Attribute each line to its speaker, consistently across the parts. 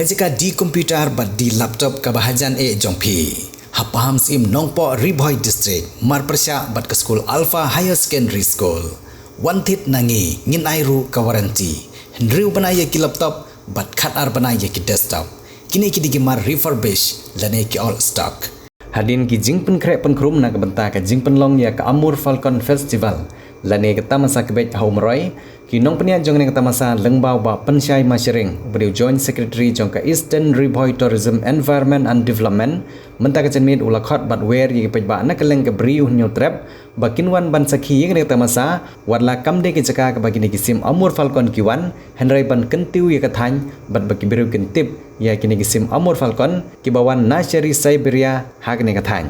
Speaker 1: Kajika di komputer bat di laptop kabahajan jongpi. Hapaham sim nongpo Riboy District marpersya bat ke school Alpha Higher Secondary School. Wantit nangi ngin airu ka waranti. Hendriu banaya ki laptop bat khatar banaya ki desktop. Kini ki digimar refurbish lane ki all stock. Hadin ki jingpen krek penkrum na kebenta ka jingpen long ya ka Amur Falcon Festival. Lane ke tamasa kebej Haumroy kinong penia jong ning tamasa lengbau ba pensyai masyering beliau joint secretary jong ka Eastern Riboy Tourism Environment and Development menta ka cenmit ulakhat bat wer yi pej ba na keleng ke briu nyu trap bakinwan ban sakhi yang ning tamasa warla kamde ki jaka ka bagini kisim Amur Falcon kiwan henrai ban kentiu ya ka thany bat baki biru kentip ya kini kisim Amur Falcon ki bawan Nashari Siberia ha kini ka thany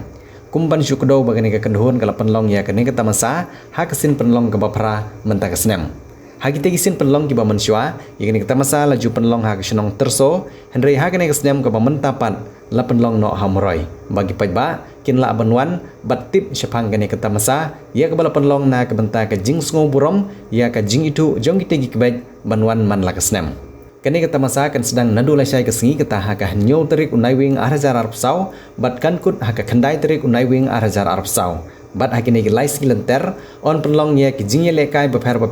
Speaker 1: kumban syukdo bagani ka kendhun kala penlong ya kini ka tamasa ha kesin penlong ka bapra menta ka senam Hagi tegisin penlong ki ba mansua, yakni kita masa laju penlong hak senong terso, Henry hak ni keseniam ke ba mentapan, la penlong no hamroy. Bagi pajba, kin la abanwan, bat tip syapang gani kita masa, ya ke bala penlong na ke benta ke jing sungo burom, ya ke jing itu jong kita gi kebaj banwan man la keseniam. Kani kita masa kan sedang nadu lasai kesengi kita hak nyo terik unai wing arajar arab sau, bat kan kut hak kendai terik unai wing arajar arab sau. Bat hakini ki lais kilenter on penlong nya ki jingye lekai beper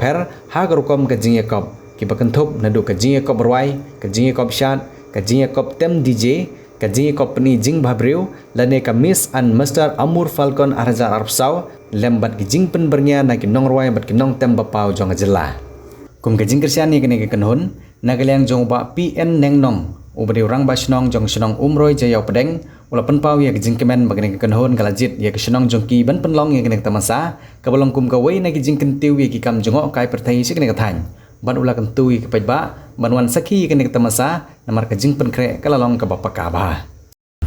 Speaker 1: ha garukom ke jingye kop ki bakentup nadu ke jingye kop berwai ke jingye kop shat ke jingye kop tem DJ ke jingye kop peni jing babriu lane ka Miss and Master Amur Falcon Arajar Arab Sau lembat ki jing pen bernya na ki nong rwai bat ki nong tem bapau jong jela kum ke jing kersian ni kene ke kenhun na kaliang jong ba PN neng nong ubadi orang basnong jong senong umroy jayau pedeng ula penpau ya ke jingkemen bagani ke kenhon kalajit ya ke senong jongki ban penlong ya kene tamasa kabalong kum kawai na ki jingkentiu ya ki kam jongo kai pertai si kene thany ban ula kentu ya ke pajba banwan sakhi kene tamasa namar ke jingpen kre kalalong ka bapaka ba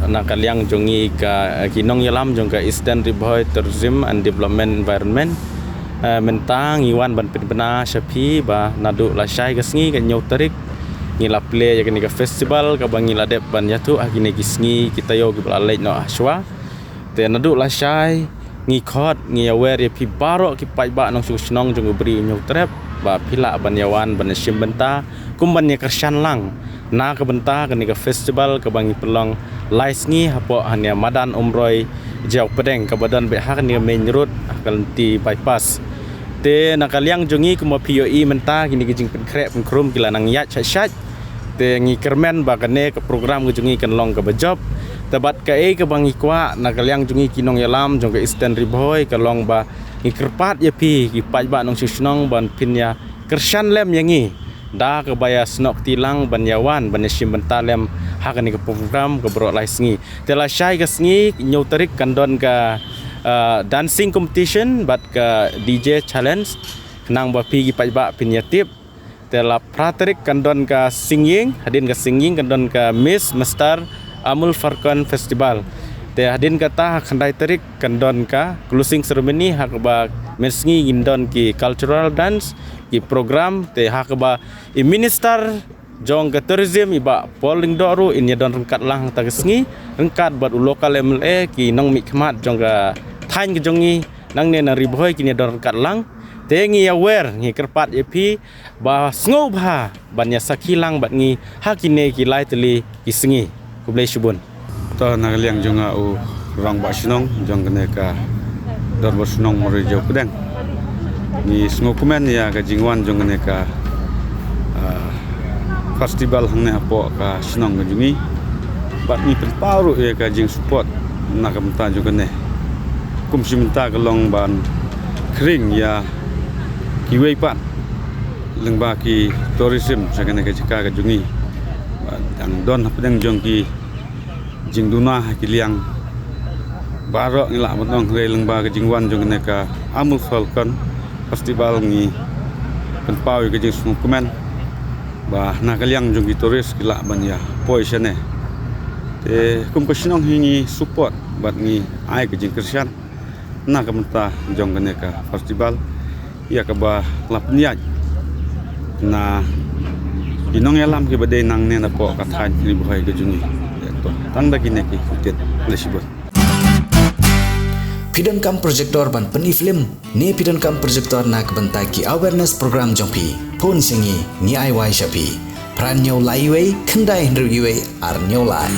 Speaker 2: na kaliang jongi ka kinong yalam jong ka Eastern Riboy Tourism and Development Environment mentang iwan ban penbena syapi ba nadu lasai ke sengi ke nyau tarik ngila play ya kini ke festival ka bangila dep ban yatu akini kisngi kita yo ki balalai no aswa te nadu lasai ngi khot ngi aware ya pi baro ki pai ba nong susnong jong bri nyu trap ba pila ban yawan ban sim benta kumban ya kersan lang na ke benta kini ke festival ka bangi pelong lais ngi hapo hanya madan umroy jau pedeng ka badan be hak ni main road akalti bypass te nakaliang jongi kuma POE menta kini kijing penkrek pengkrum kila nang yat chat te ngi kermen bakane ke program jongi kan long ke bejob tebat ke ke bangi kwa nakaliang jongi kinong yalam jong ke Eastern Riboy ke long ba ngi kerpat ya pi ki paj ba nong susnong ban pinya kersan lem yangi da ke baya snok tilang ban yawan ban sim benta lem hakani ke program ke bro lais ngi te la syai ke sngi nyau tarik kandon ka dancing competition bat ke DJ challenge nang ba pi gi pajba pinyatip tela praterik kandon ka singing hadin ka singing kandon ka Miss Master Amul Falcon Festival te hadin kata khandai terik kandon ka closing ceremony hak ba mesngi gindon ki cultural dance ki program te hak ba minister jong ke tourism iba polling doru inya don rengkat lang ta kesngi rengkat bat local MLA ki nong mi khmat jong ka thain ke jongi nang ne na Riboy kini don rengkat lang tengi aware ngi kerpat epi ba sngo bha banya sakilang bat ngi hakine ki lai teli ki sengi kublai subun
Speaker 3: to na liang jonga u rang ba snong jong kene ka dor bo snong mori jo pedang ni sngo kumen ya ka jingwan jong kene ka festival hangne apo ka snong ga jungi bat ni penparu ya ka jing support na ka mta jo kene kum simta ka long ban kring ya kiwei pat lengba ki tourism sakane ka jika ka jungi dang don pedang jong ki jingduna ki liang baro ngila matong re lengba ka jingwan jong ne ka Amul Falcon Festival ngi penpau ka jing sungu kumen ba na ka liang jong ki tourist kila ban ya poisane te kum ko sinong hingi support bat ngi ai ka jing kersian na ka menta jong kene ka festival ya ka ba lapniat na inong yalam ki bade nang ne na po ka than ni buhay ka jungi to tang da kine ki kutit lesibot
Speaker 1: Pidon kam projector ban peni film ni pidon kam projector na kebenta ki awareness program jongpi pun singi ni ai wai shapi pran nyau laiwe kendai nruyue ar nyau lai